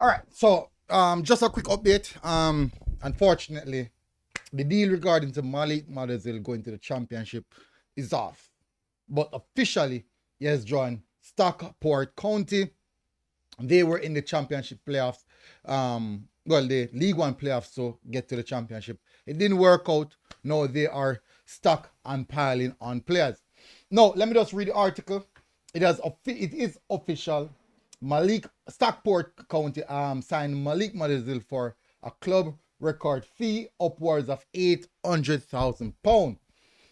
All right, so just a quick update. Unfortunately, the deal regarding to Malik Mothers going to the championship is off, but officially he has joined Stockport County. They were in the championship playoffs. Well, the League One playoffs, so get to the championship. It didn't work out. Now they are stuck and piling on players. Now, let me just read the article. It is official. Stockport County signed Malik Mothers for a club record fee upwards of £800,000.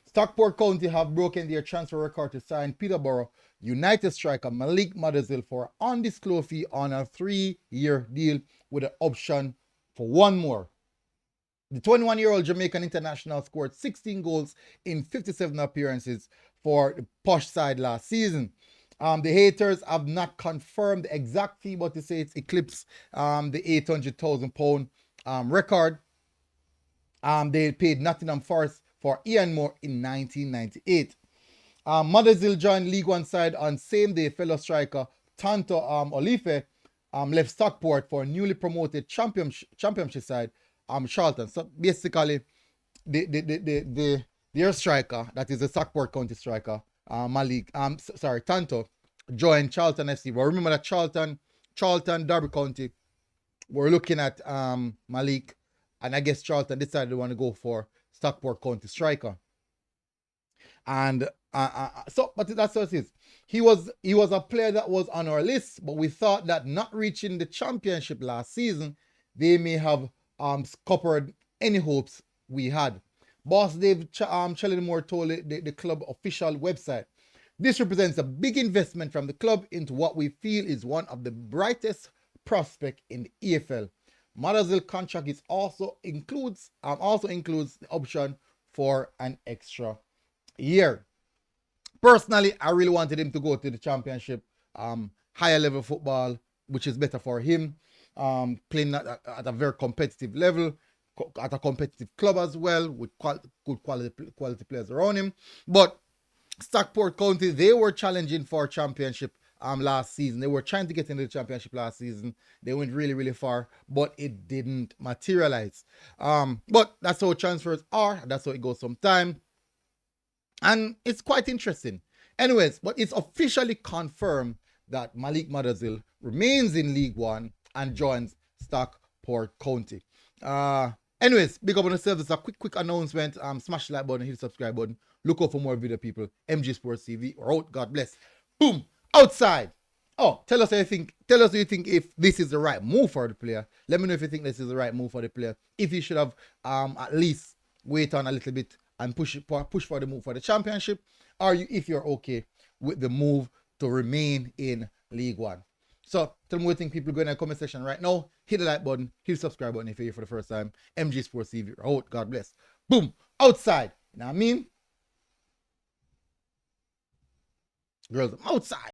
Stockport County have broken their transfer record to sign Peterborough United striker Malik Mothers for an undisclosed fee on a 3-year deal with an option for one more. The 21-year-old Jamaican international scored 16 goals in 57 appearances for the posh side last season. The haters have not confirmed the exact fee, but they say it's eclipsed the £800,000 record. They paid Nottingham Forest for Ian Moore in 1998. Mothersille joined League One side on same day. Fellow striker Tanto Olife left Stockport for a newly promoted championship side Charlton. So basically, their striker, that is the Stockport County striker, Tanto, joined Charlton FC. But remember that Charlton, Derby County were looking at Malik, and I guess Charlton decided they want to go for Stockport County striker. And but that's what it is. He was a player that was on our list, but we thought that not reaching the championship last season, they may have scuppered any hopes we had. Boss Dave Chellenmore told the club official website, "This represents a big investment from the club into what we feel is one of the brightest prospects in the EFL. Mothersille contract also includes the option for an extra year. Personally, I really wanted him to go to the championship, higher level football, which is better for him, playing at a very competitive level, at a competitive club as well, with good quality players around him. But Stockport County, they were challenging for championship last season. They were trying to get into the championship last season. They went really, really far, but it didn't materialize. But that's how transfers are. That's how it goes sometimes. And it's quite interesting. Anyways, but it's officially confirmed that Malik Mothersille remains in League One and joins Stockport County. Anyways, big up on yourself. This is a quick announcement. Smash the like button, hit the subscribe button. Look out for more video, people. MG Sports TV. We're out. God bless. Boom. Outside. Oh, tell us what you think. Tell us what you think if this is the right move for the player. Let me know if you think this is the right move for the player. If he should have at least wait on a little bit and push for the move for the championship, or if you're okay with the move to remain in League One. So tell me what you think, people. Go in the comment section right now. Hit the like button, hit the subscribe button if you're here for the first time. MG Sports TV. Out. God bless. Boom. Outside. You know what I mean? Girls, I'm outside.